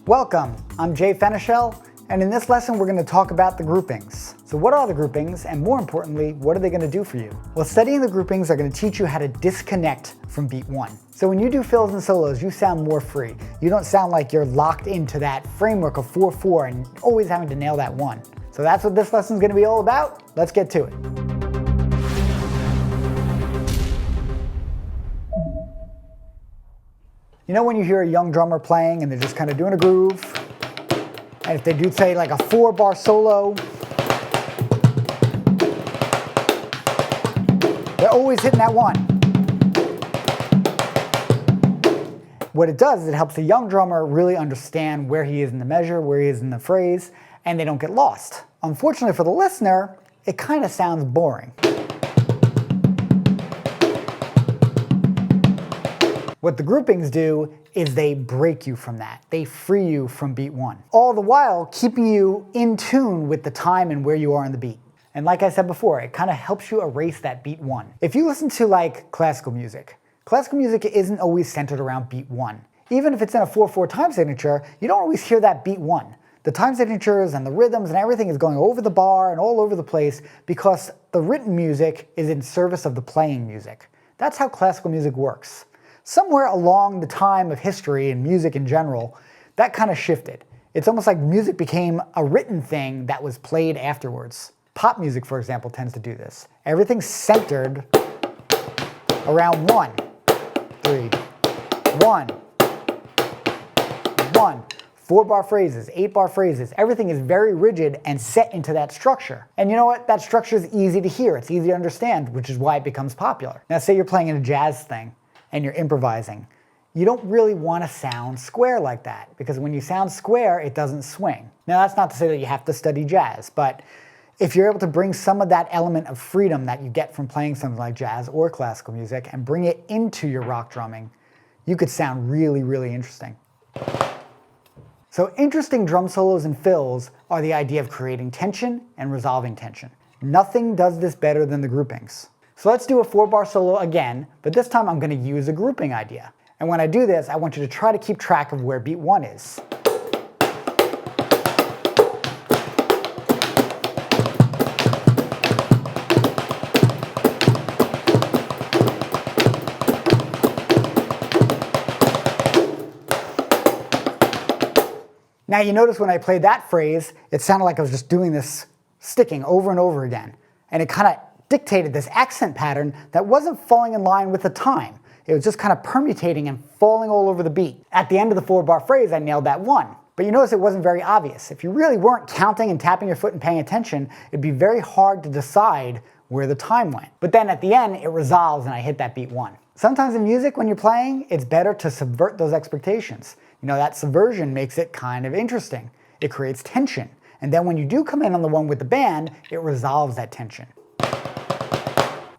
Welcome, I'm Fenichel, and in this lesson we're going to talk about the groupings. So what are the groupings, and more importantly, what are they going to do for you? Well, studying the groupings are going to teach you how to disconnect from beat one. So when you do fills and solos, you sound more free. You don't sound like you're locked into that framework of 4/4 and always having to nail that one. So that's what this lesson is going to be all about. Let's get to it. You know when you hear a young drummer playing and they're just kind of doing a groove, and if they do say like a 4-bar solo, they're always hitting that one. What it does is it helps the young drummer really understand where he is in the measure, where he is in the phrase, and they don't get lost. Unfortunately for the listener, it kind of sounds boring. What the groupings do is they break you from that. They free you from beat one. All the while keeping you in tune with the time and where you are in the beat. And like I said before, it kind of helps you erase that beat one. If you listen to like classical music isn't always centered around beat one. Even if it's in a 4/4 time signature, you don't always hear that beat one. The time signatures and the rhythms and everything is going over the bar and all over the place because the written music is in service of the playing music. That's how classical music works. Somewhere along the time of history and music in general, that kind of shifted. It's almost like music became a written thing that was played afterwards. Pop music, for example, tends to do this. Everything's centered around 1, 3, 1, 1. 4-bar phrases, 8-bar phrases. Everything is very rigid and set into that structure. And you know what? That structure is easy to hear. It's easy to understand, which is why it becomes popular. Now, say you're playing in a jazz thing and you're improvising. You don't really want to sound square like that, because when you sound square, it doesn't swing. Now, that's not to say that you have to study jazz, but if you're able to bring some of that element of freedom that you get from playing something like jazz or classical music and bring it into your rock drumming, you could sound really, really interesting. So interesting drum solos and fills are the idea of creating tension and resolving tension. Nothing does this better than the groupings. So let's do a 4-bar solo again, but this time I'm going to use a grouping idea. And when I do this, I want you to try to keep track of where beat one is. Now you notice when I played that phrase, it sounded like I was just doing this sticking over and over again. And it kind of dictated this accent pattern that wasn't falling in line with the time. It was just kind of permutating and falling all over the beat. At the end of the 4-bar phrase, I nailed that one. But you notice it wasn't very obvious. If you really weren't counting and tapping your foot and paying attention, it'd be very hard to decide where the time went. But then at the end, it resolves and I hit that beat one. Sometimes in music, when you're playing, it's better to subvert those expectations. You know, that subversion makes it kind of interesting. It creates tension. And then when you do come in on the one with the band, it resolves that tension.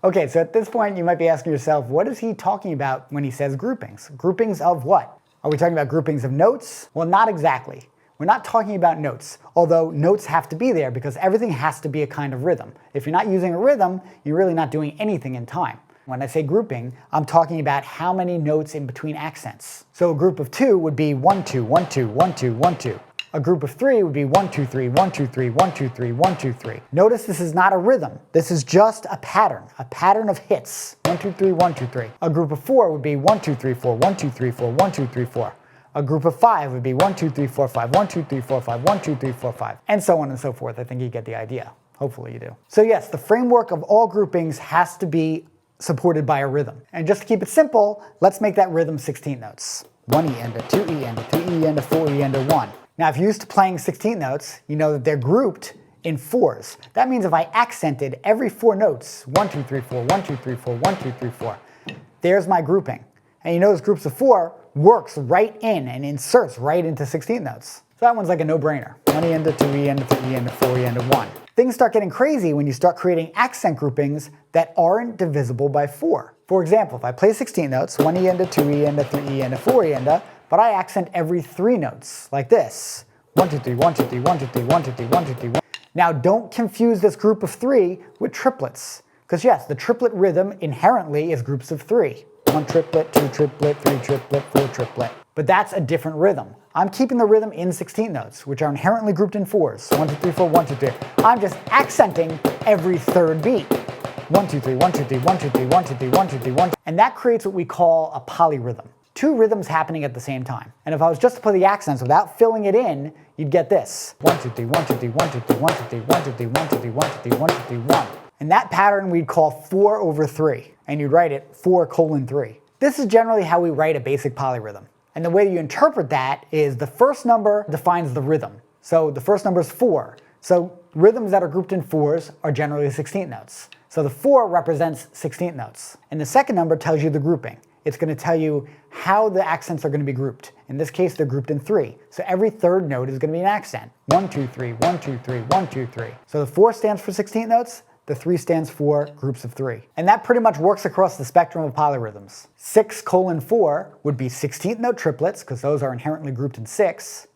Okay, so at this point you might be asking yourself, what is he talking about when he says groupings? Groupings of what? Are we talking about groupings of notes? Well, not exactly. We're not talking about notes, although notes have to be there because everything has to be a kind of rhythm. If you're not using a rhythm, you're really not doing anything in time. When I say grouping, I'm talking about how many notes in between accents. So a group of 2 would be 1, 2, 1, 2, 1, 2, 1, 2. A group of 3 would be 1, 2, 3, 1, 2, 3, 1, 2, 3, 1, 2, 3. Notice this is not a rhythm. This is just a pattern of hits. 1, 2, 3, 1, 2, 3. A group of 4 would be 1, 2, 3, 4, 1, 2, 3, 4, 1, 2, 3, 4. A group of 5 would be 1, 2, 3, 4, 5, 1, 2, 3, 4, 5, 1, 2, 3, 4, 5, and so on and so forth. I think you get the idea. Hopefully you do. So yes, the framework of all groupings has to be supported by a rhythm. And just to keep it simple, let's make that rhythm 16 notes. 1E and a 2E and a 3E and a 4E and a 1. Now, if you're used to playing 16 notes, you know that they're grouped in 4s. That means if I accented every 4 notes, 1, 2, 3, 4, 1, 2, 3, 4, 1, 2, 3, 4, there's my grouping. And you notice groups of 4 works right in and inserts right into 16 notes. So that one's like a no-brainer. 1E and a 2E and a 3E and a 4E and a 1. Things start getting crazy when you start creating accent groupings that aren't divisible by 4. For example, if I play 16 notes, 1E and a 2E and a 3E and a 4E and a, but I accent every 3 notes, like this. 1, 2, 3, 1, 2, 3, 1, 2, 3, 1, 2, 3, 1, 2, 3, 1. Now don't confuse this group of 3 with triplets. Because yes, the triplet rhythm inherently is groups of 3. 1 triplet, 2 triplet, 3 triplet, 4 triplet. But that's a different rhythm. I'm keeping the rhythm in 16th notes, which are inherently grouped in 4s. So 1, 2, 3, 4, 1, 2, 3. I'm just accenting every third beat. 1, 2, 3, 1, 2, 3, 1, 2, 3, 1, 2, 3, 1, 2, 3, 1, 2. And that creates what we call a polyrhythm. 2 rhythms happening at the same time. And if I was just to play the accents without filling it in, you'd get this. 1, 2, 3, 1, 2, 3, 1, 2, 3, 1, 2, 3, 1, 2, 3, 1, 2, 3, 1, 2, 3, 1, 2, 3, 1. And that pattern we'd call 4 over 3. And you'd write it 4:3. This is generally how we write a basic polyrhythm. And the way you interpret that is the first number defines the rhythm. So the first number is 4. So rhythms that are grouped in 4s are generally 16th notes. So the 4 represents 16th notes. And the second number tells you the grouping. It's going to tell you how the accents are going to be grouped. In this case, they're grouped in 3. So every third note is going to be an accent. 1, 2, 3, 1, 2, 3, 1, 2, 3. So the 4 stands for 16th notes. The 3 stands for groups of 3. And that pretty much works across the spectrum of polyrhythms. 6:4 would be 16th note triplets, because those are inherently grouped in 6,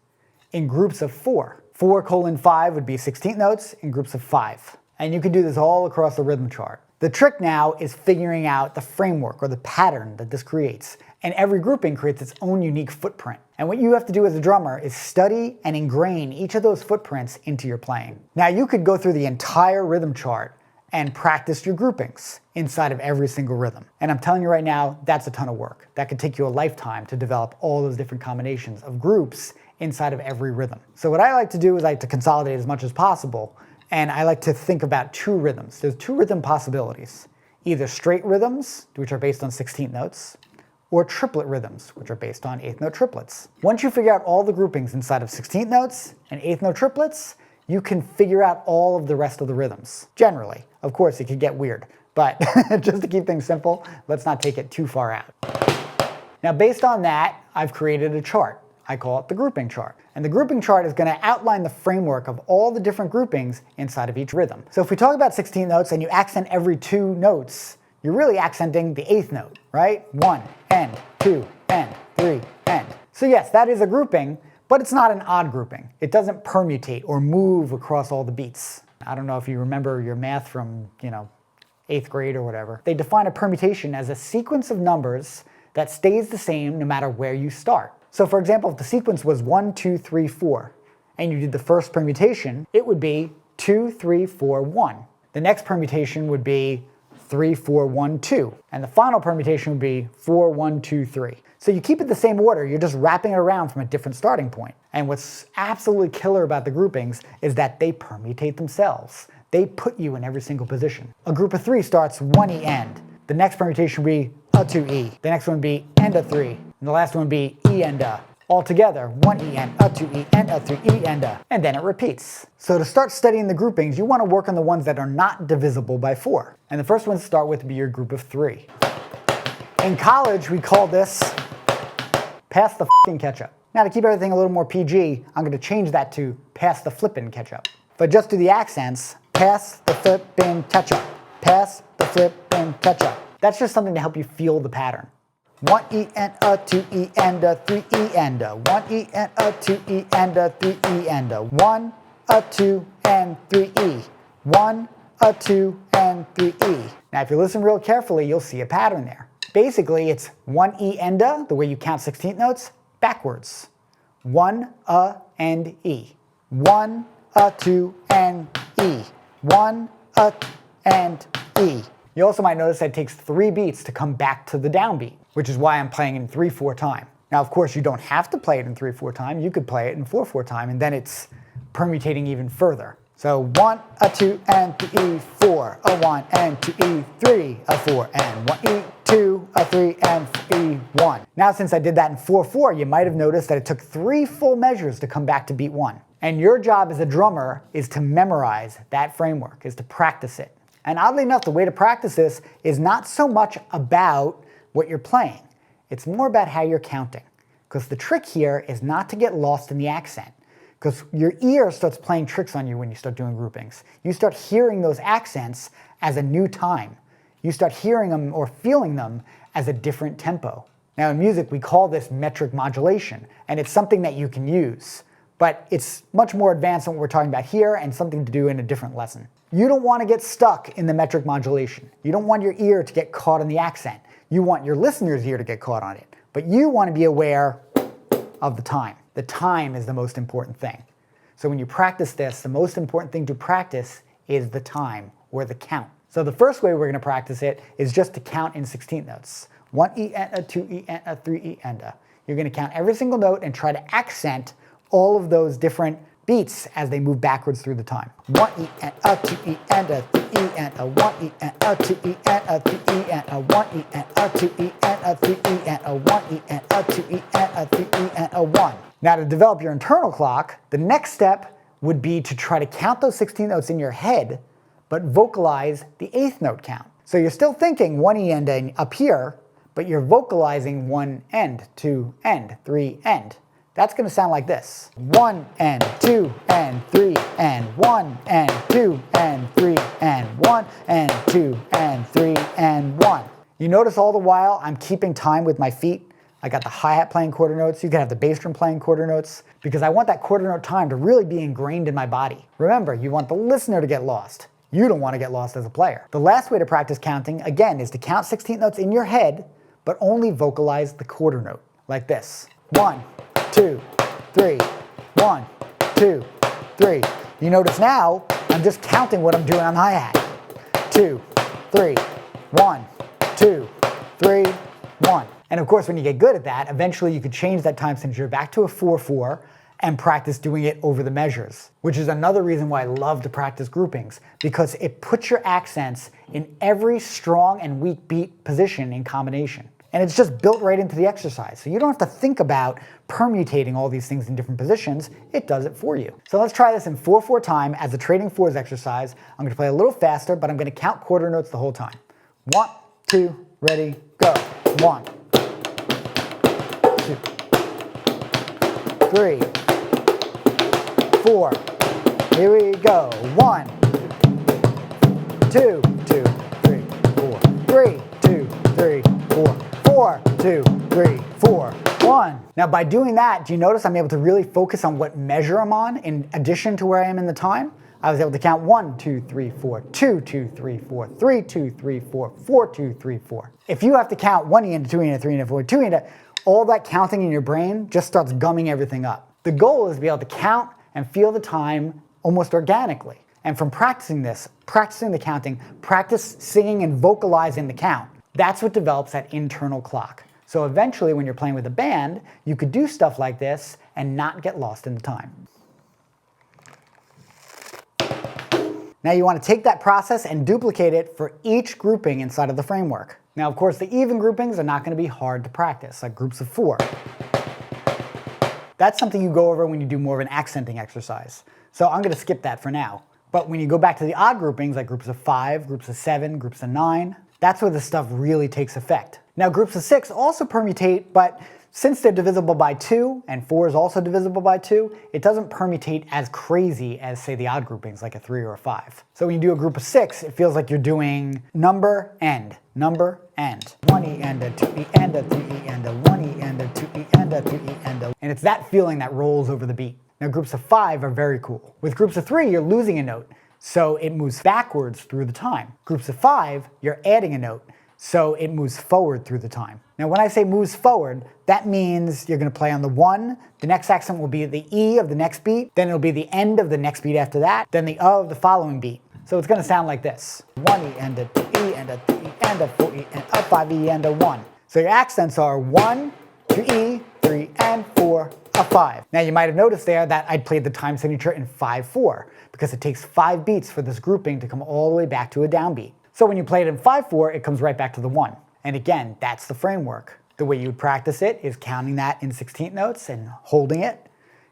in groups of 4. 4:5 would be 16th notes in groups of 5. And you can do this all across the rhythm chart. The trick now is figuring out the framework or the pattern that this creates. And every grouping creates its own unique footprint. And what you have to do as a drummer is study and ingrain each of those footprints into your playing. Now you could go through the entire rhythm chart and practice your groupings inside of every single rhythm. And I'm telling you right now, that's a ton of work. That could take you a lifetime to develop all those different combinations of groups inside of every rhythm. So what I like to do is I like to consolidate as much as possible, and I like to think about 2 rhythms. There's 2 rhythm possibilities. Either straight rhythms, which are based on 16th notes, or triplet rhythms, which are based on 8th note triplets. Once you figure out all the groupings inside of 16th notes and 8th note triplets, you can figure out all of the rest of the rhythms, generally. Of course, it could get weird, but just to keep things simple, let's not take it too far out. Now, based on that, I've created a chart. I call it the grouping chart. And the grouping chart is going to outline the framework of all the different groupings inside of each rhythm. So if we talk about 16 notes and you accent every 2 notes, you're really accenting the 8th note, right? 1, and 2, and 3, and. So yes, that is a grouping, but it's not an odd grouping. It doesn't permutate or move across all the beats. I don't know if you remember your math from, 8th grade or whatever. They define a permutation as a sequence of numbers that stays the same no matter where you start. So for example, if the sequence was 1, 2, 3, 4, and you did the first permutation, it would be 2, 3, 4, 1. The next permutation would be 3, 4, 1, 2. And the final permutation would be 4, 1, 2, 3. So you keep it the same order, you're just wrapping it around from a different starting point. And what's absolutely killer about the groupings is that they permutate themselves. They put you in every single position. A group of 3 starts 1E end. The next permutation would be a 2E. The next one would be end a 3. And the last one would be E and a. All together, 1E and a 2E and a 3E and a. And then it repeats. So to start studying the groupings, you want to work on the ones that are not divisible by 4. And the first one to start with would be your group of 3. In college, we call this pass the f***ing ketchup. Now to keep everything a little more PG, I'm going to change that to pass the flippin' ketchup. But just do the accents, pass the flippin' ketchup. Pass the flippin' ketchup. That's just something to help you feel the pattern. 1E and a 2E and a 3E and a 1E and a 2E and a 3E and a 1, a 2 and 3E. 1, a 2 and 3E. Now if you listen real carefully, you'll see a pattern there. Basically, it's 1E and a, the way you count 16th notes, backwards. 1, a, and E. 1, a, 2, and E. 1, a, and E. You also might notice that it takes 3 beats to come back to the downbeat, which is why I'm playing in 3/4 time. Now, of course, you don't have to play it in 3/4 time. You could play it in 4/4 time, and then it's permutating even further. So 1, a 2, and 3E, 4, a 1, and 2E, 3, a 4, and 1E, 2, a 3, and 3, 1. Now, since I did that in 4/4, you might have noticed that it took 3 full measures to come back to beat 1. And your job as a drummer is to memorize that framework, is to practice it. And oddly enough, the way to practice this is not so much about what you're playing. It's more about how you're counting. Because the trick here is not to get lost in the accent. Because your ear starts playing tricks on you when you start doing groupings. You start hearing those accents as a new time. You start hearing them or feeling them as a different tempo. Now in music, we call this metric modulation, and it's something that you can use. But it's much more advanced than what we're talking about here and something to do in a different lesson. You don't want to get stuck in the metric modulation. You don't want your ear to get caught in the accent. You want your listener's ear to get caught on it. But you want to be aware of the time. the time is the most important thing. So when you practice this, the most important thing to practice is the time, or the count. So the first way we're going to practice it is just to count in 16th notes. 1 E and a 2 E and a 3 E and a. You're going to count every single note and try to accent all of those different beats as they move backwards through the time. 1 E and a 2 E and a 3 E and a 1 E and a 2 E and a 3 E and a 1 E and a 2 E and a 3 E and a 1 E and a 2 E and a 3 E and a 1. Now to develop your internal clock, the next step would be to try to count those 16 notes in your head, but vocalize the 8th note count. So you're still thinking 1 E and up here, but you're vocalizing 1 end, 2 end, 3 end. That's going to sound like this. 1 and 2 and 3 and 1 and 2 and 3 and 1 and 2 and 3 and 1. You notice all the while I'm keeping time with my feet. I got the hi-hat playing quarter notes. You can have the bass drum playing quarter notes because I want that quarter note time to really be ingrained in my body. Remember, you want the listener to get lost. You don't want to get lost as a player. The last way to practice counting, again, is to count 16th notes in your head, but only vocalize the quarter note, like this. 1, 2, 3, 1, 2, 3. You notice now, I'm just counting what I'm doing on the hi-hat. 2, 3, 1, 2, 3, 1. And of course, when you get good at that, eventually you could change that time signature back to a 4/4 and practice doing it over the measures, which is another reason why I love to practice groupings, because it puts your accents in every strong and weak beat position in combination. And it's just built right into the exercise. So you don't have to think about permutating all these things in different positions. It does it for you. So let's try this in 4/4 time as a trading fours exercise. I'm going to play a little faster, but I'm going to count quarter notes the whole time. 1, 2, ready, go. 1, 2, 3, 4. Here we go. 1, 2, 2, 3, 4. 3, 2, 3, 4. 4, 2, 3, 4, 1. Now by doing that, do you notice I'm able to really focus on what measure I'm on in addition to where I am in the time? I was able to count 1, 2, 3, 4, 2, 2, 3, 4, 3, 2, 3, 4, 4, 2, 3, 4. If you have to count 1 E into 2 E into 3 E into 4, 2 E into, all that counting in your brain just starts gumming everything up. The goal is to be able to count and feel the time almost organically. And from practicing this, practicing the counting, practice singing and vocalizing the count, that's what develops that internal clock. So eventually when you're playing with a band, you could do stuff like this and not get lost in the time. Now you want to take that process and duplicate it for each grouping inside of the framework. Now of course the even groupings are not going to be hard to practice, like groups of 4. That's something you go over when you do more of an accenting exercise. So I'm going to skip that for now. But when you go back to the odd groupings, like groups of 5, groups of 7, groups of 9, that's where the stuff really takes effect. Now groups of 6 also permutate, but since they're divisible by 2, and 4 is also divisible by 2, it doesn't permutate as crazy as, say, the odd groupings, like a 3 or a 5. So when you do a group of 6, it feels like you're doing number, end, number, end. 1 E and a 2 E and a 3 E and a 1 E and a 2 E and a 3 E and a. And it's that feeling that rolls over the beat. Now groups of 5 are very cool. With groups of 3, you're losing a note, so it moves backwards through the time. Groups of 5, you're adding a note, so it moves forward through the time. Now when I say moves forward, that means you're going to play on the 1, the next accent will be the E of the next beat, then it'll be the end of the next beat after that, then the of the following beat. So it's going to sound like this. 1 E and a 2 E and a 3 E and a 4 E and a 5 E and a 1. So your accents are 1, 2 E, 3 and 4, a 5. Now you might have noticed there that I played the time signature in 5/4 because it takes 5 beats for this grouping to come all the way back to a downbeat. So when you play it in 5/4, it comes right back to the 1. And again, that's the framework. The way you would practice it is counting that in 16th notes and holding it,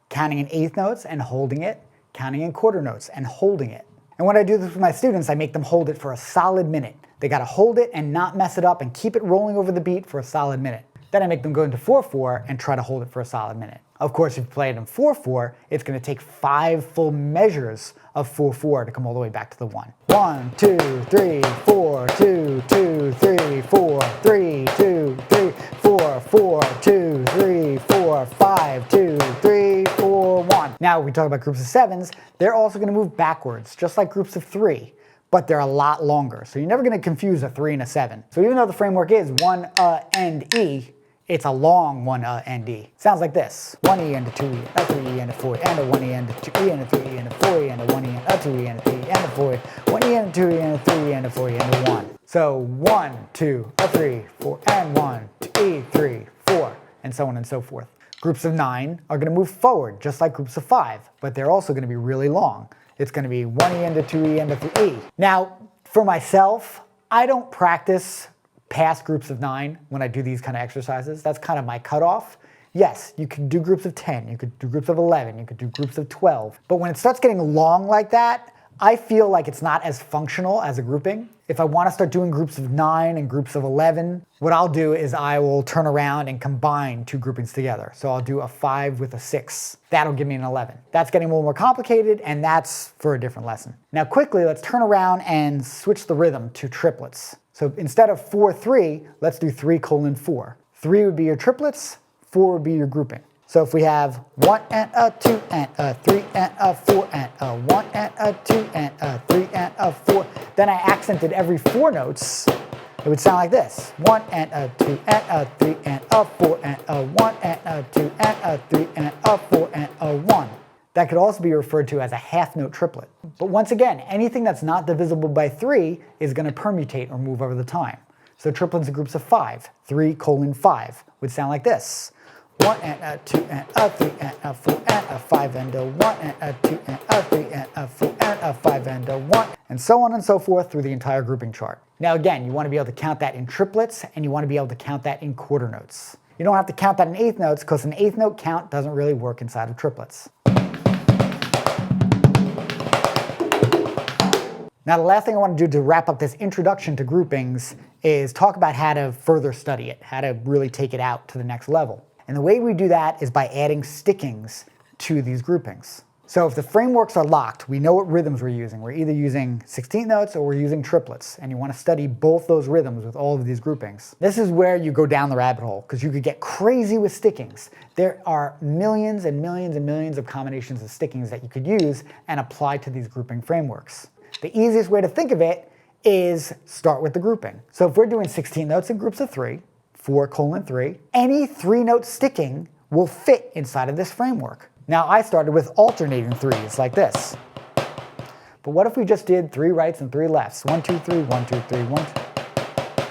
counting in 8th notes and holding it, counting in quarter notes and holding it. And when I do this with my students, I make them hold it for a solid minute. They gotta hold it and not mess it up and keep it rolling over the beat for a solid minute. Then I make them go into 4/4 and try to hold it for a solid minute. Of course, if you play it in 4/4, it's going to take 5 full measures of 4/4 to come all the way back to the 1. 1, 2, 3, 4, 2, 2, 3, 4, 3, 2, 3, 4, 4, 2, 3, 4, 5, 2, 3, 4, 1. Now, we talk about groups of 7s, they're also going to move backwards, just like groups of 3, but they're a lot longer. So you're never going to confuse a 3 and a 7. So even though the framework is 1, and E, It's a long 1 and E. Sounds like this. 1 E and a 2 E, a 3 E and a 4 E, and a 1 E and a 2 E and a 3 E and a 4 E and a 1 E and a 2 E and a 3 E and a 4 E, 1 E and a 2 E and a 3 E and a 4 E and a 1. So 1, 2, a 3, 4, and 1, 2 E, 3, 4, and so on and so forth. Groups of 9 are going to move forward just like groups of 5, but they're also going to be really long. It's going to be 1 E and a 2 E and a 3 E. Now, for myself, I don't practice past groups of 9 when I do these kind of exercises. That's kind of my cutoff. Yes, you could do groups of 10, you could do groups of 11, you could do groups of 12. But when it starts getting long like that, I feel like it's not as functional as a grouping. If I want to start doing groups of 9 and groups of 11, what I'll do is I will turn around and combine 2 groupings together. So I'll do a 5 with a 6. That'll give me an 11. That's getting a little more complicated, and that's for a different lesson. Now quickly, let's turn around and switch the rhythm to triplets. So instead of 4-3, let's do 3:4. 3 would be your triplets, 4 would be your grouping. So if we have 1 and a 2 and a 3 and a 4 and a 1 and a 2 and a 3 and a 4, then I accented every 4 notes, it would sound like this. 1 and a 2 and a 3 and a 4 and a 1 and a 2 and a 3 and a 4 and a 1. That could also be referred to as a half note triplet. But once again, anything that's not divisible by 3 is going to permutate or move over the time. So triplets in groups of 5, 3:5, would sound like this. 1 and a 2 and a 3 and a 4 and a 5 and a 1 and a 2 and a 3 and a 4 and a 5 and a 1, and so on and so forth through the entire grouping chart. Now again, you want to be able to count that in triplets, and you want to be able to count that in quarter notes. You don't have to count that in eighth notes because an eighth note count doesn't really work inside of triplets. Now the last thing I want to do to wrap up this introduction to groupings is talk about how to further study it, how to really take it out to the next level. And the way we do that is by adding stickings to these groupings. So if the frameworks are locked, we know what rhythms we're using. We're either using 16th notes or we're using triplets, and you want to study both those rhythms with all of these groupings. This is where you go down the rabbit hole, because you could get crazy with stickings. There are millions and millions and millions of combinations of stickings that you could use and apply to these grouping frameworks. The easiest way to think of it is start with the grouping. So if we're doing 16 notes in groups of 3, 4:3, any 3-note sticking will fit inside of this framework. Now I started with alternating 3s like this. But what if we just did 3 rights and 3 lefts? 1, 2, 3, 1, 2, 3, 1, 2.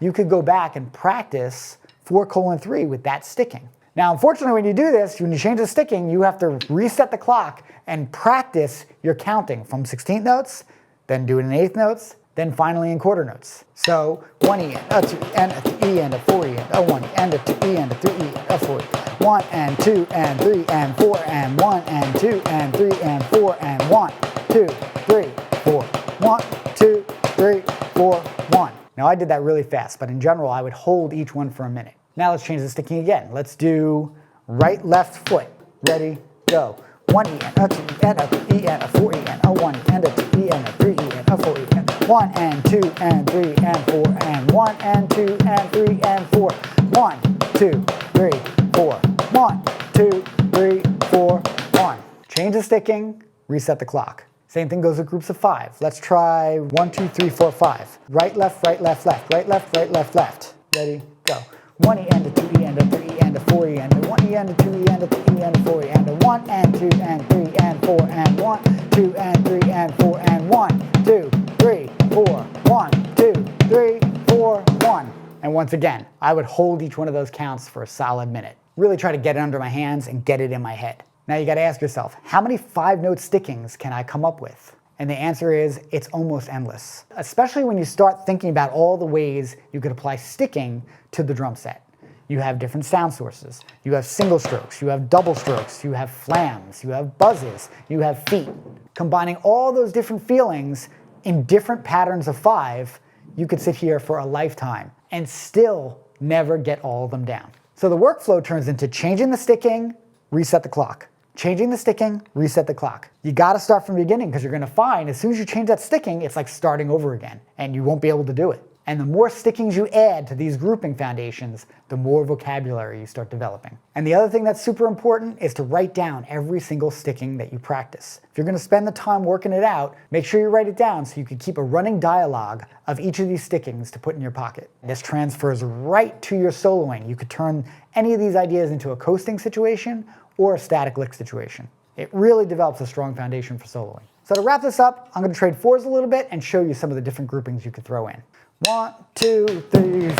You could go back and practice 4:3 with that sticking. Now, unfortunately, when you do this, when you change the sticking, you have to reset the clock and practice your counting from 16th notes, then do it in eighth notes, then finally in quarter notes. So 1 E and a 2 and a 3 E and a 4 E and a 1 E and a 2 E and a 3 E and a 4 E. 1 and 2 and 3 and 4 and 1 and 2 and 3 and 4 and 1, 2, 3, 4, 1, 2, 3, 4, 1. Now I did that really fast, but in general I would hold each one for a minute. Now let's change the sticking again. Let's do right, left foot. Ready, go. 1 E and a 2 E and a 3 E and a 4 E and a 1 E and a 2 E and a 3 E and a 4 E and 1 and 2 and 3 and 4 and 1 and 2 and 3 and 4. 1, 2, 3, 4. 1, 2, 3, 4, 1. Change the sticking, reset the clock. Same thing goes with groups of 5. Let's try 1, 2, 3, 4, 5. Right, left, right, left, left. Right, left, right, left, left. Ready, go. 1 E and a 2 E and a 3 E and a 4 E and a 1 E and a 2 E and a 3 E and a 4 E and a 1 and 2 and 3 and 4 and 1, 2 and 3 and 4 and 1, 2, 3, 4, 1, 2, 3, 4, 1. And once again, I would hold each one of those counts for a solid minute. Really try to get it under my hands and get it in my head. Now you got to ask yourself, how many 5-note stickings can I come up with? And the answer is, it's almost endless. Especially when you start thinking about all the ways you could apply sticking to the drum set. You have different sound sources. You have single strokes, you have double strokes, you have flams, you have buzzes, you have feet. Combining all those different feelings in different patterns of 5, you could sit here for a lifetime and still never get all of them down. So the workflow turns into changing the sticking, reset the clock. Changing the sticking, reset the clock. You gotta start from the beginning because you're gonna find as soon as you change that sticking, it's like starting over again and you won't be able to do it. And the more stickings you add to these grouping foundations, the more vocabulary you start developing. And the other thing that's super important is to write down every single sticking that you practice. If you're going to spend the time working it out, make sure you write it down so you can keep a running dialogue of each of these stickings to put in your pocket. This transfers right to your soloing. You could turn any of these ideas into a coasting situation or a static lick situation. It really develops a strong foundation for soloing. So to wrap this up, I'm going to trade fours a little bit and show you some of the different groupings you could throw in. 1, 2, 3,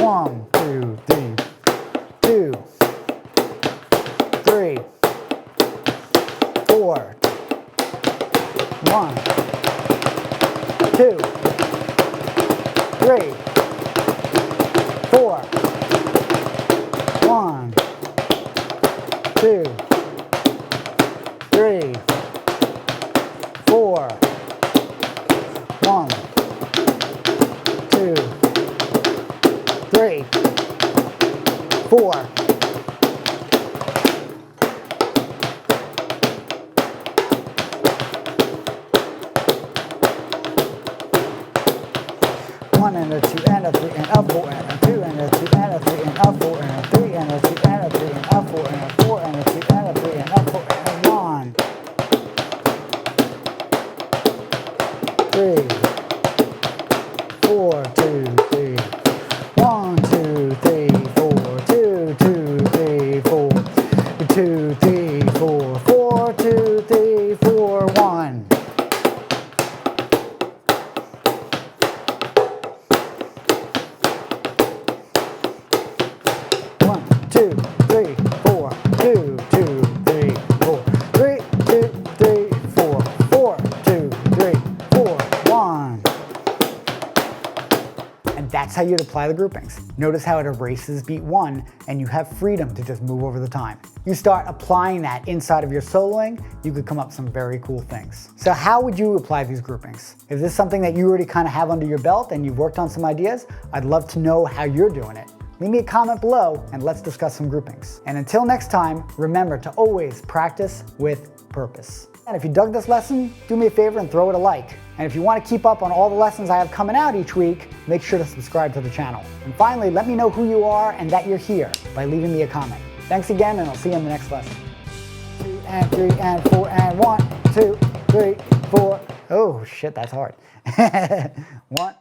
1, 2, 3, 2, 3, 4, 1, 2, 3, 4, 1, 2, 3, 4, 1, 2, 3, 4. One and a 2 and a 3 and a 4 and a 2 and a 2 and a 3 and a 4 and a 3 and a 2 and a 3 and a 4 and a 4 and a 2 and a 3 and a 4 and a 1, 3, 4, 2, 3, 1, 2, 3, 4, 2, 2, 3, 4, 2, 3, 4, 4, 2, 3, 4, 1. That's how you'd apply the groupings. Notice how it erases beat 1 and you have freedom to just move over the time. You start applying that inside of your soloing, you could come up with some very cool things. So how would you apply these groupings? Is this something that you already kind of have under your belt and you've worked on some ideas? I'd love to know how you're doing it. Leave me a comment below and let's discuss some groupings. And until next time, remember to always practice with purpose. And if you dug this lesson, do me a favor and throw it a like. And if you want to keep up on all the lessons I have coming out each week, make sure to subscribe to the channel. And finally, let me know who you are and that you're here by leaving me a comment. Thanks again, and I'll see you in the next lesson. 2 and 3 and 4 and 1, 2, 3, 4. Oh shit, that's hard. 1.